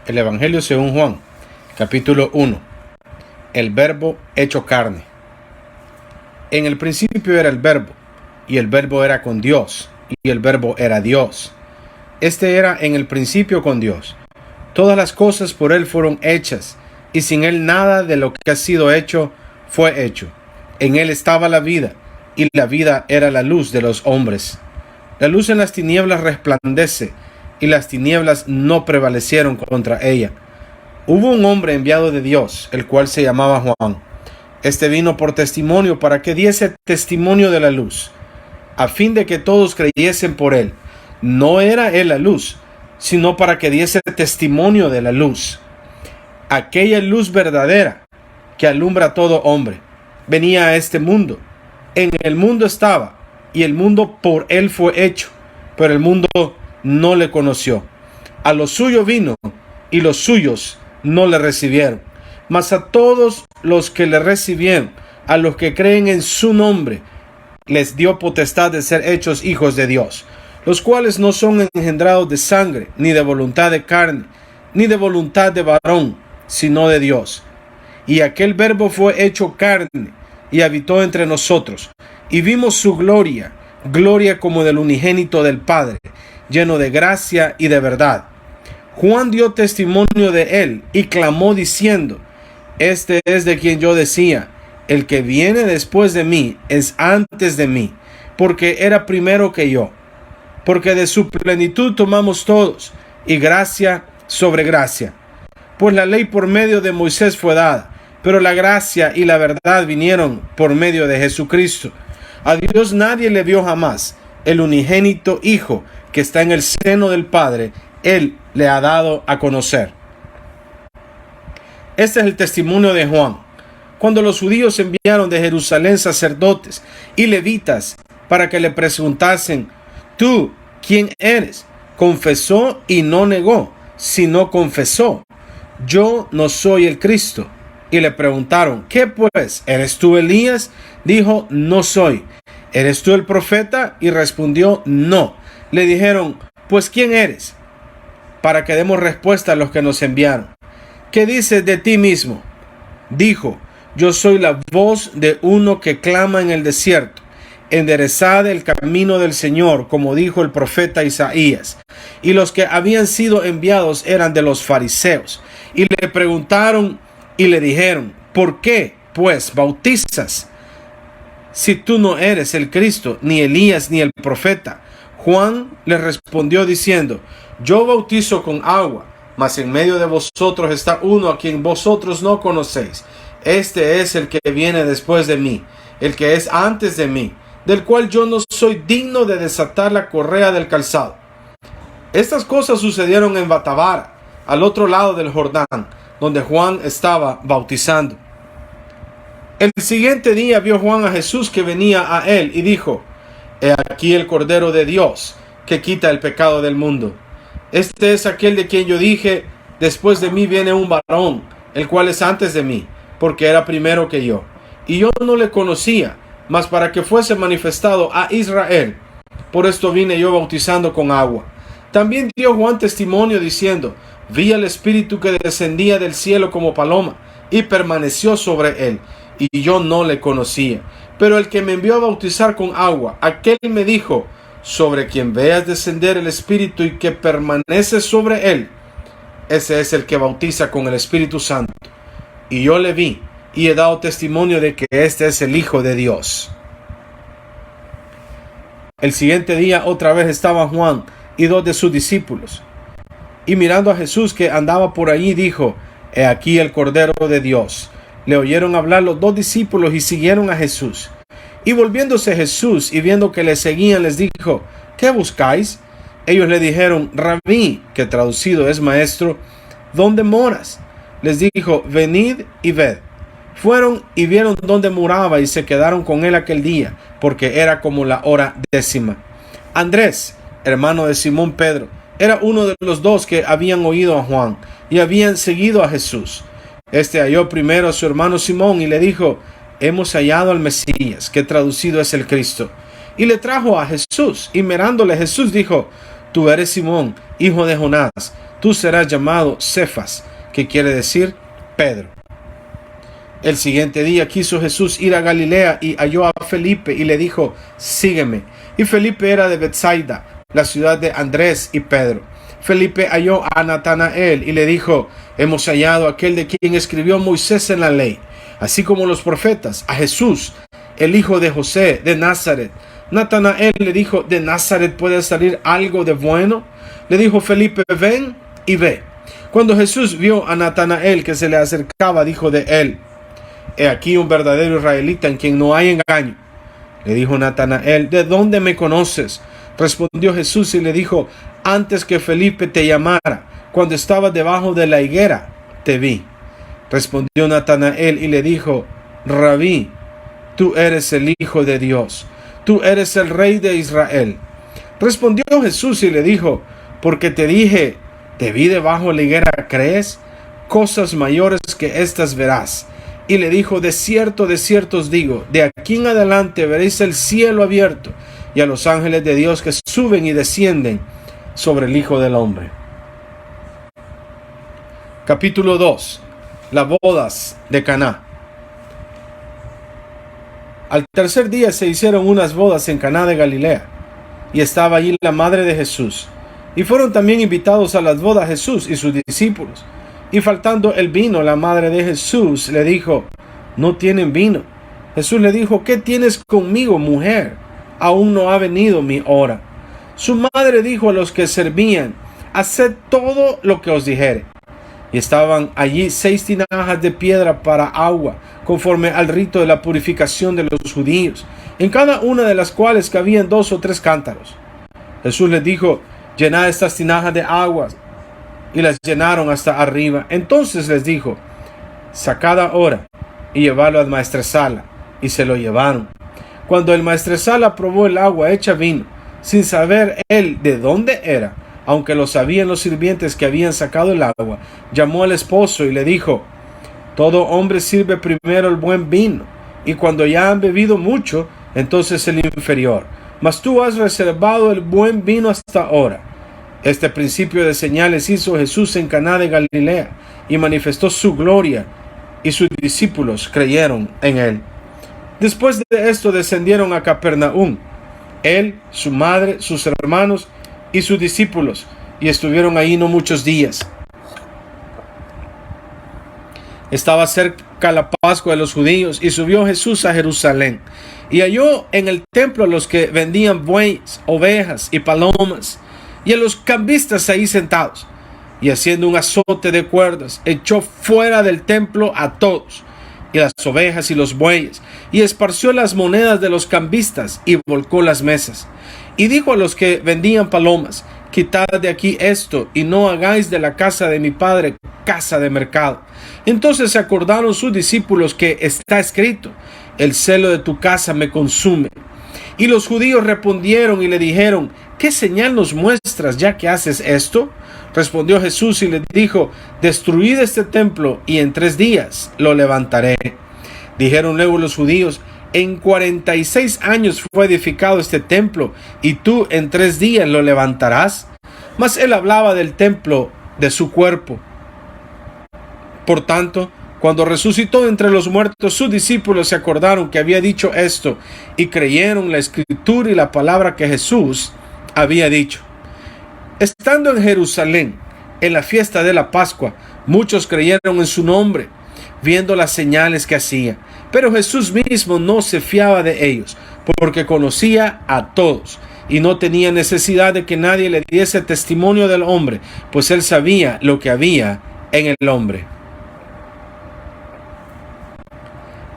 El Evangelio según Juan, capítulo 1. El Verbo hecho carne. En el principio era el Verbo, y el Verbo era con Dios, y el Verbo era Dios. Este era en el principio con Dios. Todas las cosas por Él fueron hechas, y sin Él nada de lo que ha sido hecho fue hecho. En Él estaba la vida, y la vida era la luz de los hombres. La luz en las tinieblas resplandece, y las tinieblas no prevalecieron contra ella. Hubo un hombre enviado de Dios, el cual se llamaba Juan. Este vino por testimonio para que diese testimonio de la luz, a fin de que todos creyesen por él. No era él la luz, sino para que diese testimonio de la luz. Aquella luz verdadera que alumbra a todo hombre venía a este mundo. En el mundo estaba, y el mundo por él fue hecho, pero el mundo no le conoció. A lo suyo vino, y los suyos no le recibieron. Mas a todos los que le recibieron, a los que creen en su nombre, les dio potestad de ser hechos hijos de Dios, los cuales no son engendrados de sangre, ni de voluntad de carne, ni de voluntad de varón, sino de Dios. Y aquel Verbo fue hecho carne, y habitó entre nosotros, y vimos su gloria, gloria como del unigénito del Padre, lleno de gracia y de verdad. Juan dio testimonio de él, y clamó diciendo: Este es de quien yo decía, el que viene después de mí es antes de mí, porque era primero que yo. Porque de su plenitud tomamos todos, y gracia sobre gracia. Pues la ley por medio de Moisés fue dada, pero la gracia y la verdad vinieron por medio de Jesucristo. A Dios nadie le vio jamás. El unigénito Hijo que está en el seno del Padre, Él le ha dado a conocer. Este es el testimonio de Juan. Cuando los judíos enviaron de Jerusalén sacerdotes y levitas para que le preguntasen: ¿Tú quién eres? Confesó y no negó, sino confesó: Yo no soy el Cristo. Y le preguntaron: ¿Qué pues? ¿Eres tú Elías? Dijo: No soy. ¿Eres tú el profeta? Y respondió: No. Le dijeron: Pues ¿quién eres? Para que demos respuesta a los que nos enviaron. ¿Qué dices de ti mismo? Dijo: Yo soy la voz de uno que clama en el desierto: enderezad el camino del Señor, como dijo el profeta Isaías. Y los que habían sido enviados eran de los fariseos. Y le preguntaron y le dijeron: ¿Por qué, pues, bautizas, si tú no eres el Cristo, ni Elías, ni el profeta? Juan le respondió diciendo: Yo bautizo con agua, mas en medio de vosotros está uno a quien vosotros no conocéis. Este es el que viene después de mí, el que es antes de mí, del cual yo no soy digno de desatar la correa del calzado. Estas cosas sucedieron en Batabara, al otro lado del Jordán, donde Juan estaba bautizando. El siguiente día vio Juan a Jesús que venía a él y dijo: He aquí el Cordero de Dios, que quita el pecado del mundo. Este es aquel de quien yo dije: Después de mí viene un varón, el cual es antes de mí, porque era primero que yo. Y yo no le conocía, mas para que fuese manifestado a Israel. Por esto vine yo bautizando con agua. También dio Juan testimonio diciendo: Vi al Espíritu que descendía del cielo como paloma, y permaneció sobre él, y yo no le conocía. Pero el que me envió a bautizar con agua, aquel me dijo: Sobre quien veas descender el Espíritu y que permanece sobre él, ese es el que bautiza con el Espíritu Santo. Y yo le vi, y he dado testimonio de que este es el Hijo de Dios. El siguiente día otra vez estaban Juan y dos de sus discípulos. Y mirando a Jesús que andaba por allí, dijo: He aquí el Cordero de Dios. Le oyeron hablar los dos discípulos y siguieron a Jesús. Y volviéndose Jesús y viendo que le seguían, les dijo: ¿Qué buscáis? Ellos le dijeron: Rabí, que traducido es maestro, ¿dónde moras? Les dijo: Venid y ved. Fueron y vieron dónde moraba y se quedaron con él aquel día, porque era como la hora 10. Andrés, hermano de Simón Pedro, era uno de los dos que habían oído a Juan y habían seguido a Jesús. Este halló primero a su hermano Simón y le dijo: Hemos hallado al Mesías, que traducido es el Cristo. Y le trajo a Jesús, y mirándole Jesús dijo: Tú eres Simón, hijo de Jonás, tú serás llamado Cefas, que quiere decir Pedro. El siguiente día quiso Jesús ir a Galilea y halló a Felipe y le dijo, sígueme. Y Felipe era de Betsaida, la ciudad de Andrés y Pedro. Felipe halló a Natanael y le dijo, hemos hallado a aquel de quien escribió Moisés en la ley, así como los profetas, a Jesús, el hijo de José, de Nazaret. Natanael le dijo, ¿de Nazaret puede salir algo de bueno? Le dijo Felipe, ven y ve. Cuando Jesús vio a Natanael que se le acercaba, dijo de él, he aquí un verdadero israelita en quien no hay engaño. Le dijo Natanael, ¿de dónde me conoces? Respondió Jesús y le dijo, antes que Felipe te llamara, cuando estabas debajo de la higuera, te vi. Respondió Natanael y le dijo, Rabí, tú eres el Hijo de Dios, tú eres el Rey de Israel. Respondió Jesús y le dijo, porque te dije, te vi debajo de la higuera, ¿crees? Cosas mayores que estas verás. Y le dijo, de cierto os digo, de aquí en adelante veréis el cielo abierto y a los ángeles de Dios que suben y descienden sobre el Hijo del Hombre. Capítulo 2. Las bodas de Caná. Al tercer día se hicieron unas bodas en Caná de Galilea, y estaba allí la madre de Jesús. Y fueron también invitados a las bodas Jesús y sus discípulos. Y faltando el vino, la madre de Jesús le dijo, no tienen vino. Jesús le dijo, ¿qué tienes conmigo, mujer? Aún no ha venido mi hora. Su madre dijo a los que servían, haced todo lo que os dijere. Y estaban allí 6 tinajas de piedra para agua, conforme al rito de la purificación de los judíos, en cada una de las cuales cabían 2 o 3 cántaros. Jesús les dijo, llenad estas tinajas de agua, y las llenaron hasta arriba. Entonces les dijo, sacad ahora y llevadlo al maestresala, y se lo llevaron. Cuando el maestresala probó el agua hecha vino, sin saber él de dónde era, aunque lo sabían los sirvientes que habían sacado el agua, llamó al esposo y le dijo, todo hombre sirve primero el buen vino, y cuando ya han bebido mucho, entonces el inferior. Mas tú has reservado el buen vino hasta ahora. Este principio de señales hizo Jesús en Caná de Galilea, y manifestó su gloria, y sus discípulos creyeron en él. Después de esto descendieron a Capernaum, él, su madre, sus hermanos y sus discípulos, y estuvieron ahí no muchos días. Estaba cerca la Pascua de los judíos, y subió Jesús a Jerusalén, y halló en el templo a los que vendían bueyes, ovejas y palomas, y a los cambistas ahí sentados, y haciendo un azote de cuerdas, echó fuera del templo a todos, y las ovejas y los bueyes, y esparció las monedas de los cambistas, y volcó las mesas. Y dijo a los que vendían palomas, quitad de aquí esto, y no hagáis de la casa de mi padre casa de mercado. Entonces se acordaron sus discípulos que está escrito, el celo de tu casa me consume. Y los judíos respondieron y le dijeron, ¿qué señal nos muestras ya que haces esto? Respondió Jesús y les dijo, destruid este templo y en 3 días lo levantaré. Dijeron luego los judíos, en 46 años fue edificado este templo, y tú en 3 días lo levantarás. Mas él hablaba del templo de su cuerpo. Por tanto, cuando resucitó entre los muertos, sus discípulos se acordaron que había dicho esto, y creyeron la escritura y la palabra que Jesús había dicho. Estando en Jerusalén, en la fiesta de la Pascua, muchos creyeron en su nombre, viendo las señales que hacía. Pero Jesús mismo no se fiaba de ellos, porque conocía a todos, y no tenía necesidad de que nadie le diese testimonio del hombre, pues él sabía lo que había en el hombre.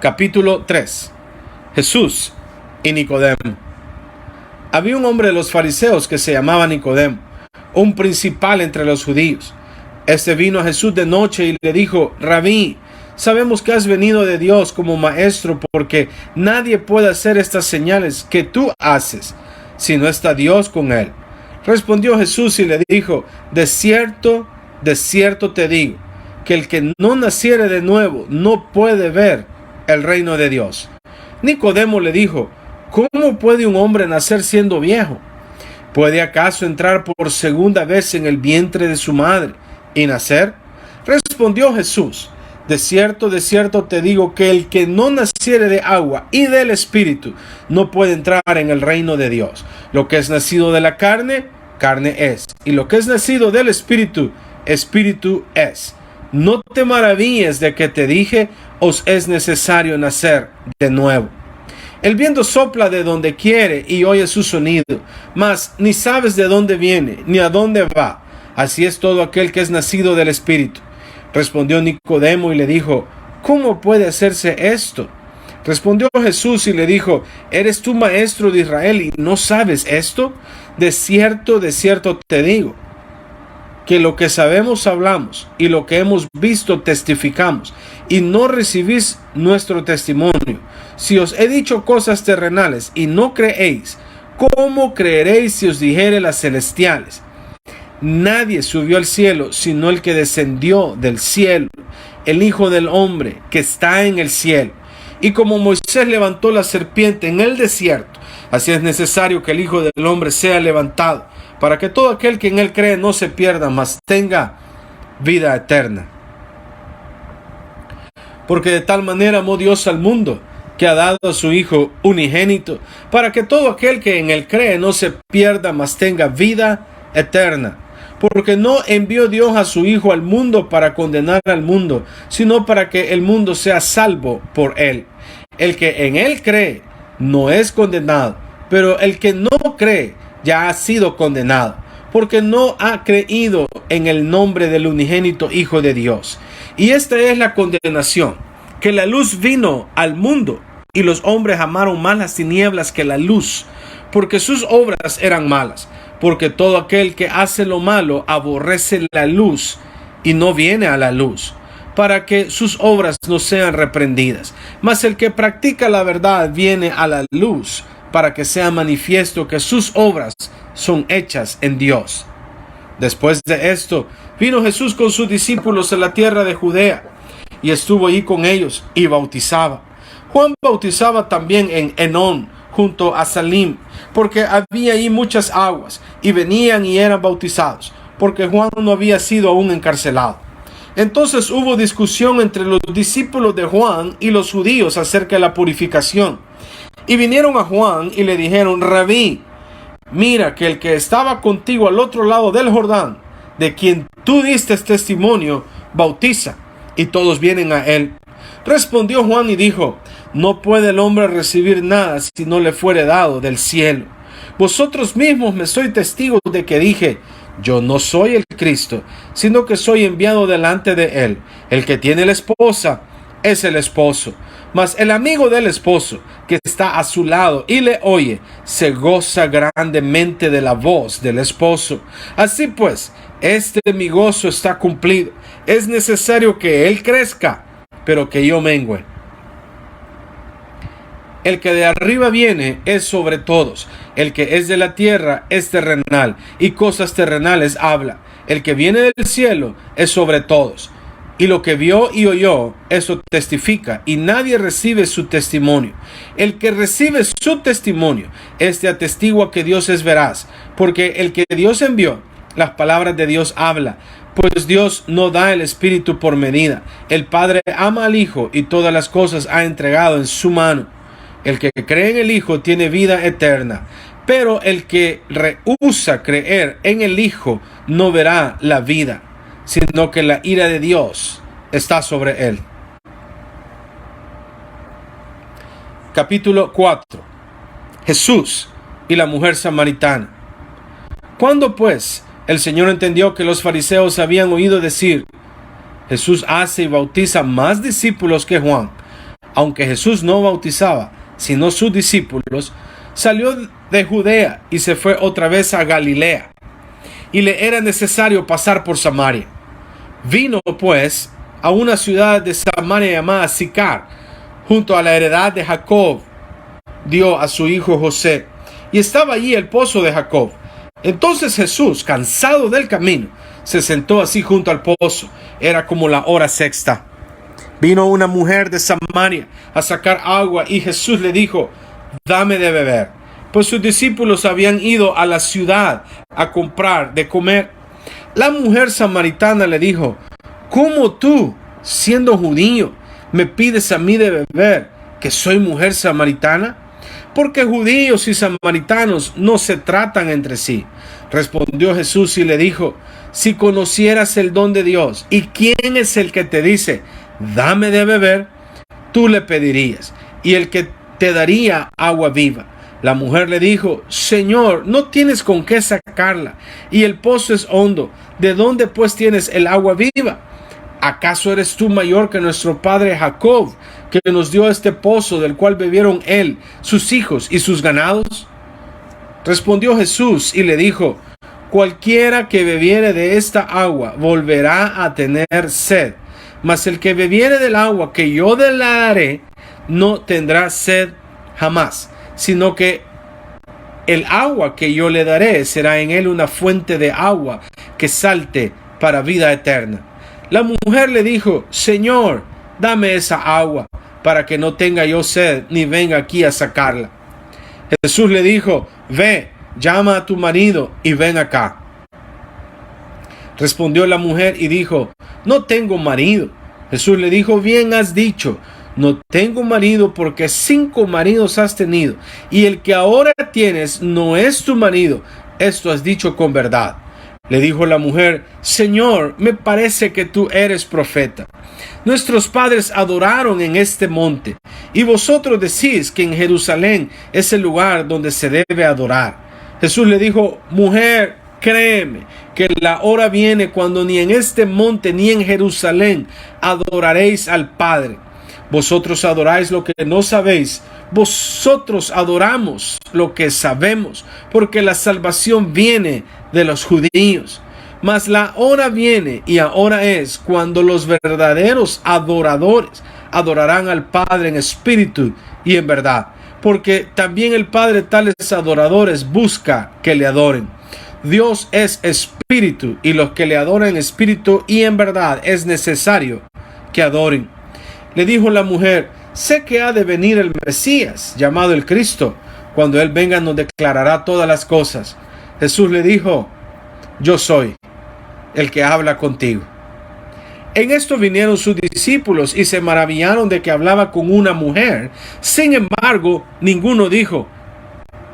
Capítulo 3. Jesús y Nicodemo. Había un hombre de los fariseos que se llamaba Nicodemo, un principal entre los judíos. Este vino a Jesús de noche y le dijo, Rabí, sabemos que has venido de Dios como maestro, porque nadie puede hacer estas señales que tú haces, si no está Dios con él. Respondió Jesús y le dijo, de cierto te digo, que el que no naciere de nuevo no puede ver el reino de Dios. Nicodemo le dijo, ¿cómo puede un hombre nacer siendo viejo? ¿Puede acaso entrar por segunda vez en el vientre de su madre y nacer? Respondió Jesús: de cierto te digo que el que no naciere de agua y del Espíritu no puede entrar en el reino de Dios. Lo que es nacido de la carne, carne es, y lo que es nacido del Espíritu, Espíritu es. No te maravilles de que te dije, os es necesario nacer de nuevo. El viento sopla de donde quiere y oye su sonido, mas ni sabes de dónde viene, ni a dónde va. Así es todo aquel que es nacido del Espíritu. Respondió Nicodemo y le dijo: ¿cómo puede hacerse esto? Respondió Jesús y le dijo: ¿eres tú maestro de Israel y no sabes esto? De cierto te digo, que lo que sabemos hablamos y lo que hemos visto testificamos, y no recibís nuestro testimonio. Si os he dicho cosas terrenales y no creéis, ¿cómo creeréis si os dijere las celestiales? Nadie subió al cielo sino el que descendió del cielo, el Hijo del Hombre que está en el cielo. Y como Moisés levantó la serpiente en el desierto, así es necesario que el Hijo del Hombre sea levantado, para que todo aquel que en él cree no se pierda, mas tenga vida eterna. Porque de tal manera amó Dios al mundo, que ha dado a su Hijo unigénito, para que todo aquel que en él cree no se pierda, mas tenga vida eterna. Porque no envió Dios a su Hijo al mundo para condenar al mundo, sino para que el mundo sea salvo por él. El que en él cree no es condenado, pero el que no cree ya ha sido condenado, porque no ha creído en el nombre del unigénito Hijo de Dios. Y esta es la condenación, que la luz vino al mundo, y los hombres amaron más las tinieblas que la luz, porque sus obras eran malas. Porque todo aquel que hace lo malo aborrece la luz y no viene a la luz, para que sus obras no sean reprendidas. Mas el que practica la verdad viene a la luz, para que sea manifiesto que sus obras son hechas en Dios. Después de esto, vino Jesús con sus discípulos a la tierra de Judea, y estuvo allí con ellos, y bautizaba. Juan bautizaba también en Enón, junto a Salim, porque había ahí muchas aguas, y venían y eran bautizados, porque Juan no había sido aún encarcelado. Entonces hubo discusión entre los discípulos de Juan y los judíos acerca de la purificación. Y vinieron a Juan y le dijeron: Rabí, mira que el que estaba contigo al otro lado del Jordán, de quien tú diste testimonio, bautiza, y todos vienen a él. Respondió Juan y dijo: no puede el hombre recibir nada si no le fuere dado del cielo. Vosotros mismos me sois testigos de que dije: yo no soy el Cristo, sino que soy enviado delante de él. El que tiene la esposa es el esposo. Mas el amigo del esposo, que está a su lado y le oye, se goza grandemente de la voz del esposo. Así pues, mi gozo está cumplido. Es necesario que él crezca, pero que yo mengüe. El que de arriba viene es sobre todos. El que es de la tierra es terrenal, y cosas terrenales habla. El que viene del cielo es sobre todos. Y lo que vio y oyó, eso testifica, y nadie recibe su testimonio. El que recibe su testimonio, atestigua que Dios es veraz, porque el que Dios envió, las palabras de Dios habla. Pues Dios no da el Espíritu por medida. El Padre ama al Hijo, y todas las cosas ha entregado en su mano. El que cree en el Hijo tiene vida eterna, pero el que rehúsa creer en el Hijo no verá la vida, sino que la ira de Dios está sobre él. Capítulo 4. Jesús y la mujer samaritana. Cuando pues el Señor entendió que los fariseos habían oído decir: Jesús hace y bautiza más discípulos que Juan, aunque Jesús no bautizaba sino sus discípulos, salió de Judea y se fue otra vez a Galilea, y le era necesario pasar por Samaria. Vino pues a una ciudad de Samaria llamada Sicar, junto a la heredad de Jacob, dio a su hijo José, y estaba allí el pozo de Jacob. Entonces Jesús, cansado del camino, se sentó así junto al pozo. Era como la hora sexta. Vino una mujer de Samaria a sacar agua, y Jesús le dijo: dame de beber. pues sus discípulos habían ido a la ciudad a comprar de comer. La mujer samaritana le dijo: ¿cómo tú, siendo judío, me pides a mí de beber, que soy mujer samaritana? Porque judíos y samaritanos no se tratan entre sí. Respondió Jesús y le dijo: si conocieras el don de Dios y quién es el que te dice, dame de beber, tú le pedirías, y el que te daría agua viva. La mujer le dijo: Señor, no tienes con qué sacarla, y el pozo es hondo. ¿De dónde pues tienes el agua viva? ¿Acaso eres tú mayor que nuestro padre Jacob, que nos dio este pozo del cual bebieron él, sus hijos y sus ganados? Respondió Jesús y le dijo: cualquiera que bebiere de esta agua volverá a tener sed, mas el que bebiere del agua que yo le daré no tendrá sed jamás, sino que el agua que yo le daré será en él una fuente de agua que salte para vida eterna. La mujer le dijo: Señor, dame esa agua para que no tenga yo sed ni venga aquí a sacarla. Jesús le dijo: ve, llama a tu marido y ven acá. Respondió la mujer y dijo: no tengo marido. Jesús le dijo: bien has dicho, no tengo marido, porque 5 maridos has tenido, y el que ahora tienes no es tu marido. Esto has dicho con verdad. Le dijo la mujer: Señor, me parece que tú eres profeta. Nuestros padres adoraron en este monte, y vosotros decís que en Jerusalén es el lugar donde se debe adorar. Jesús le dijo: mujer, créeme que la hora viene cuando ni en este monte ni en Jerusalén adoraréis al Padre. Vosotros adoráis lo que no sabéis, vosotros adoramos lo que sabemos, porque la salvación viene de los judíos. Mas la hora viene y ahora es cuando los verdaderos adoradores adorarán al Padre en espíritu y en verdad, porque también el Padre tales adoradores busca que le adoren. Dios es espíritu, y los que le adoran en espíritu y en verdad es necesario que adoren. Le dijo la mujer: sé que ha de venir el Mesías, llamado el Cristo. Cuando Él venga nos declarará todas las cosas. Jesús le dijo: yo soy el que habla contigo. En esto vinieron sus discípulos y se maravillaron de que hablaba con una mujer. Sin embargo, ninguno dijo: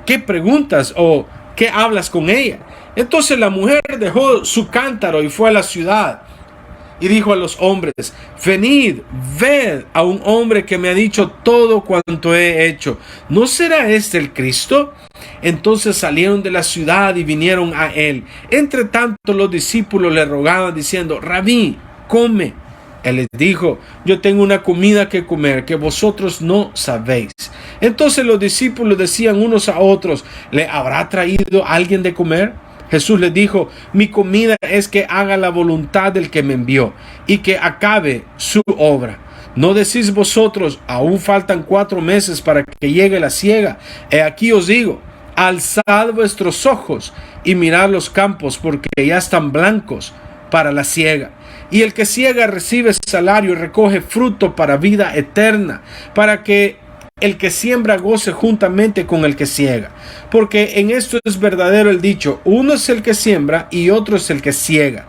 ¿qué preguntas o qué hablas con ella? Entonces la mujer dejó su cántaro y fue a la ciudad y dijo a los hombres: venid, ved a un hombre que me ha dicho todo cuanto he hecho. ¿No será este el Cristo? Entonces salieron de la ciudad y vinieron a él. Entre tanto los discípulos le rogaban diciendo: Rabí, come. Él les dijo: yo tengo una comida que comer que vosotros no sabéis. Entonces los discípulos decían unos a otros: ¿le habrá traído alguien de comer? Jesús les dijo: mi comida es que haga la voluntad del que me envió y que acabe su obra. ¿No decís vosotros: aún faltan 4 meses para que llegue la siega? He aquí os digo: alzad vuestros ojos y mirad los campos, porque ya están blancos para la siega. Y el que siega recibe salario y recoge fruto para vida eterna, para que el que siembra goce juntamente con el que siega. Porque en esto es verdadero el dicho: uno es el que siembra y otro es el que siega.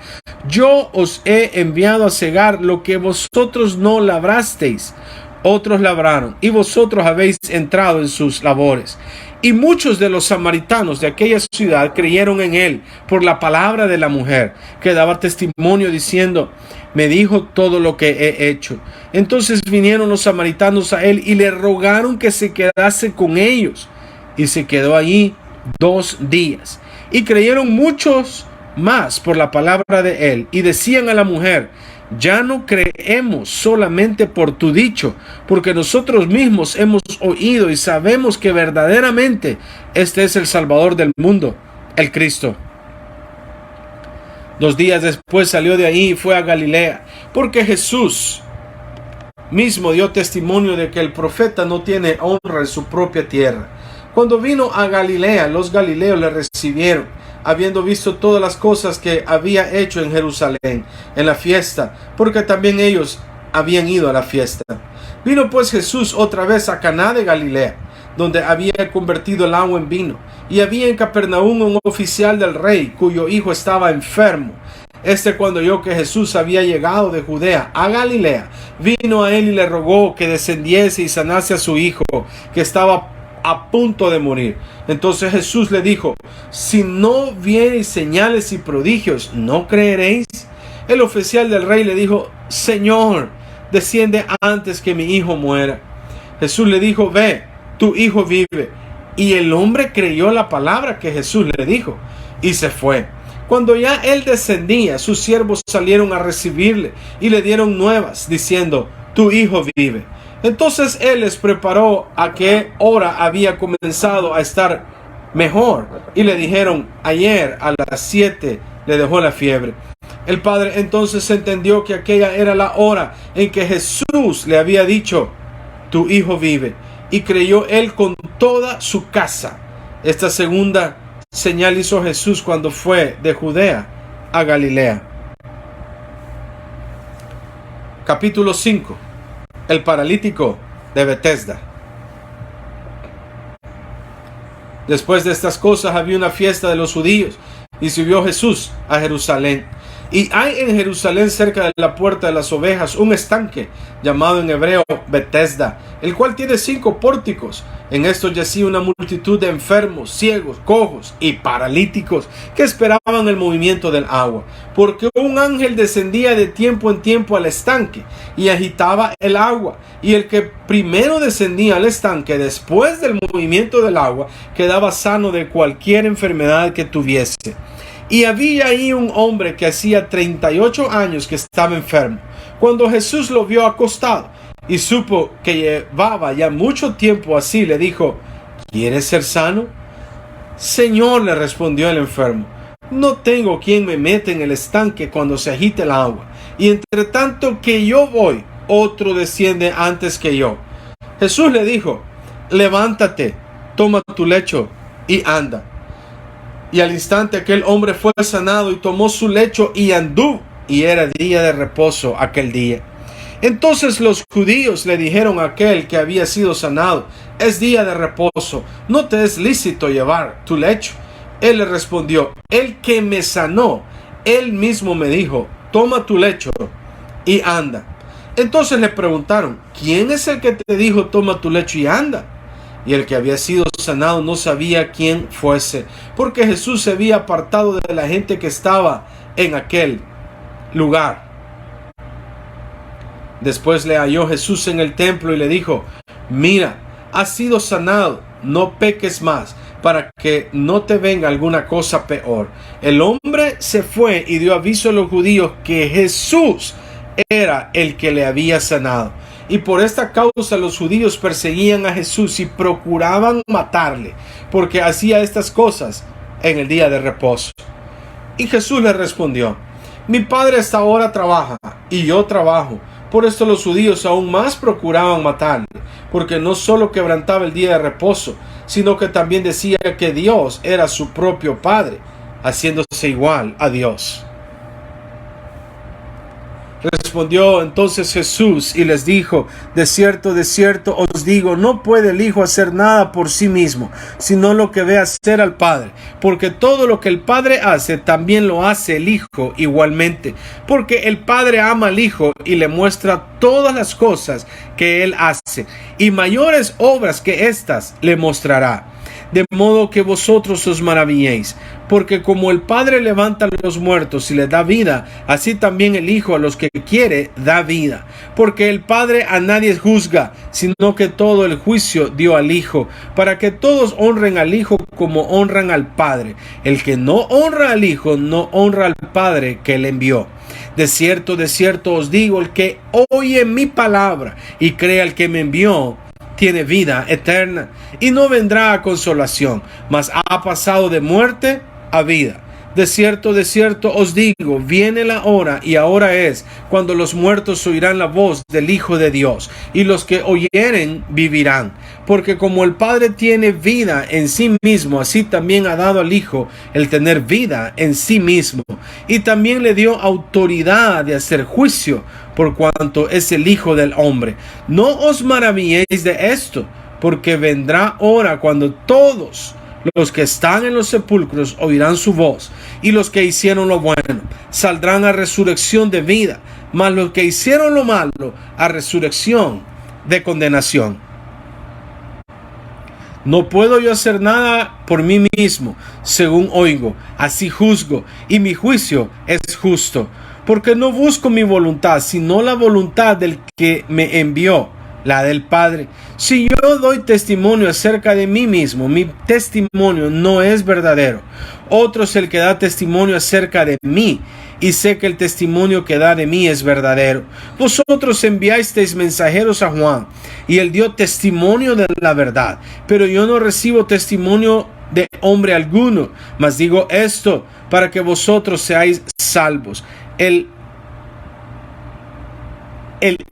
Yo os he enviado a segar lo que vosotros no labrasteis. Otros labraron y vosotros habéis entrado en sus labores. Y muchos de los samaritanos de aquella ciudad creyeron en él por la palabra de la mujer, que daba testimonio diciendo: me dijo todo lo que he hecho. Entonces vinieron los samaritanos a él y le rogaron que se quedase con ellos. Y se quedó allí 2 días. Y creyeron muchos más por la palabra de él. Y decían a la mujer: ya no creemos solamente por tu dicho, porque nosotros mismos hemos oído y sabemos que verdaderamente este es el Salvador del mundo, el Cristo. 2 días después salió de ahí y fue a Galilea, porque Jesús mismo dio testimonio de que el profeta no tiene honra en su propia tierra. Cuando vino a Galilea, los galileos le recibieron, habiendo visto todas las cosas que había hecho en Jerusalén, en la fiesta, porque también ellos habían ido a la fiesta. Vino pues Jesús otra vez a Caná de Galilea, donde había convertido el agua en vino. Y había en Capernaum un oficial del rey, cuyo hijo estaba enfermo. Cuando oyó que Jesús había llegado de Judea a Galilea, vino a él y le rogó que descendiese y sanase a su hijo, que estaba a punto de morir. Entonces Jesús le dijo: si no viereis señales y prodigios, ¿no creeréis? El oficial del rey le dijo: Señor, desciende antes que mi hijo muera. Jesús le dijo: ve, tu hijo vive. Y el hombre creyó la palabra que Jesús le dijo y se fue. Cuando ya él descendía, sus siervos salieron a recibirle y le dieron nuevas, diciendo: tu hijo vive. Entonces él les preparó a qué hora había comenzado a estar mejor, y le dijeron: ayer a las 7 le dejó la fiebre. El padre entonces entendió que aquella era la hora en que Jesús le había dicho: tu hijo vive, y creyó él con toda su casa. Esta segunda señal hizo Jesús cuando fue de Judea a Galilea. Capítulo 5. El paralítico de Betesda. Después de estas cosas había una fiesta de los judíos, y subió Jesús a Jerusalén. Y hay en Jerusalén, cerca de la puerta de las ovejas, un estanque llamado en hebreo Betesda, el cual tiene 5 pórticos. En estos yacía una multitud de enfermos, ciegos, cojos y paralíticos que esperaban el movimiento del agua, porque un ángel descendía de tiempo en tiempo al estanque y agitaba el agua, y el que primero descendía al estanque después del movimiento del agua quedaba sano de cualquier enfermedad que tuviese. Y había ahí un hombre que hacía 38 años que estaba enfermo. Cuando Jesús lo vio acostado y supo que llevaba ya mucho tiempo así, le dijo: ¿quieres ser sano? Señor, le respondió el enfermo, no tengo quien me meta en el estanque cuando se agite el agua, y entre tanto que yo voy, otro desciende antes que yo. Jesús le dijo: levántate, toma tu lecho y anda. Y al instante aquel hombre fue sanado y tomó su lecho y anduvo, y era día de reposo aquel día. Entonces los judíos le dijeron a aquel que había sido sanado: es día de reposo, no te es lícito llevar tu lecho. Él le respondió: el que me sanó, él mismo me dijo: toma tu lecho y anda. Entonces le preguntaron: ¿quién es el que te dijo toma tu lecho y anda? Y el que había sido sanado no sabía quién fuese, porque Jesús se había apartado de la gente que estaba en aquel lugar. Después le halló Jesús en el templo y le dijo: mira, has sido sanado, no peques más, para que no te venga alguna cosa peor. El hombre se fue y dio aviso a los judíos que Jesús era el que le había sanado. Y por esta causa los judíos perseguían a Jesús y procuraban matarle, porque hacía estas cosas en el día de reposo. Y Jesús le respondió: mi Padre hasta ahora trabaja, y yo trabajo. Por esto los judíos aún más procuraban matarle, porque no solo quebrantaba el día de reposo, sino que también decía que Dios era su propio Padre, haciéndose igual a Dios. Respondió entonces Jesús y les dijo: de cierto os digo, no puede el Hijo hacer nada por sí mismo, sino lo que ve hacer al Padre, porque todo lo que el Padre hace, también lo hace el Hijo igualmente, porque el Padre ama al Hijo y le muestra todas las cosas que él hace, y mayores obras que éstas le mostrará, de modo que vosotros os maravilléis, porque como el Padre levanta a los muertos y les da vida, así también el Hijo a los que quiere da vida. Porque el Padre a nadie juzga, sino que todo el juicio dio al Hijo, para que todos honren al Hijo como honran al Padre. El que no honra al Hijo, no honra al Padre que le envió. De cierto os digo, el que oye mi palabra y cree al que me envió, tiene vida eterna, y no vendrá a consolación, mas ha pasado de muerte a vida. De cierto os digo, viene la hora, y ahora es, cuando los muertos oirán la voz del Hijo de Dios, y los que oyeren vivirán. Porque como el Padre tiene vida en sí mismo, así también ha dado al Hijo el tener vida en sí mismo. Y también le dio autoridad de hacer juicio, por cuanto es el Hijo del hombre. No os maravilléis de esto, porque vendrá hora cuando todos los que están en los sepulcros oirán su voz, y los que hicieron lo bueno saldrán a resurrección de vida, mas los que hicieron lo malo a resurrección de condenación. No puedo yo hacer nada por mí mismo, según oigo, así juzgo, y mi juicio es justo, porque no busco mi voluntad, sino la voluntad del que me envió, la del Padre. Si yo doy testimonio acerca de mí mismo, mi testimonio no es verdadero. Otro es el que da testimonio acerca de mí, y sé que el testimonio que da de mí es verdadero. Vosotros enviasteis mensajeros a Juan, y él dio testimonio de la verdad, pero yo no recibo testimonio de hombre alguno, mas digo esto para que vosotros seáis salvos. Él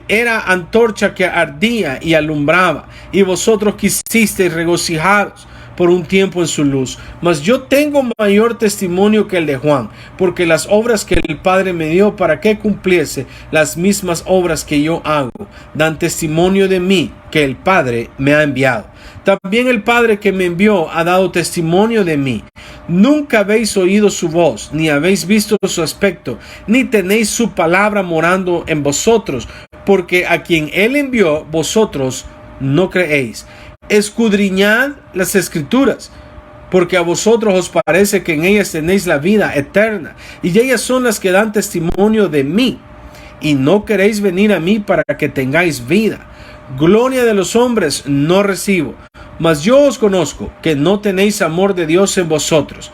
era antorcha que ardía y alumbraba, y vosotros quisisteis regocijaros por un tiempo en su luz. Mas yo tengo mayor testimonio que el de Juan, porque las obras que el Padre me dio para que cumpliese, las mismas obras que yo hago, dan testimonio de mí que el Padre me ha enviado. También el Padre que me envió ha dado testimonio de mí. Nunca habéis oído su voz, ni habéis visto su aspecto, ni tenéis su palabra morando en vosotros, porque a quien él envió, vosotros no creéis. Escudriñad las Escrituras, porque a vosotros os parece que en ellas tenéis la vida eterna, y ellas son las que dan testimonio de mí, y no queréis venir a mí para que tengáis vida. Gloria de los hombres no recibo, mas yo os conozco que no tenéis amor de Dios en vosotros.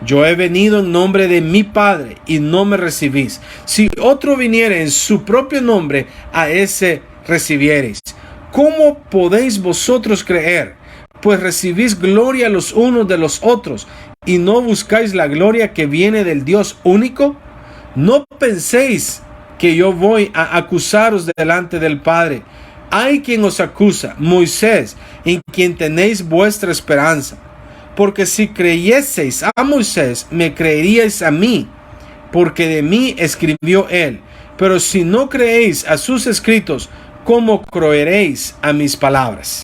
Yo he venido en nombre de mi Padre y no me recibís. Si otro viniere en su propio nombre, a ese recibiereis. ¿Cómo podéis vosotros creer? Pues recibís gloria los unos de los otros, y no buscáis la gloria que viene del Dios único. No penséis que yo voy a acusaros delante del Padre. Hay quien os acusa, Moisés, en quien tenéis vuestra esperanza. Porque si creyeseis a Moisés, me creeríais a mí, porque de mí escribió él. Pero si no creéis a sus escritos, ¿cómo creeréis a mis palabras?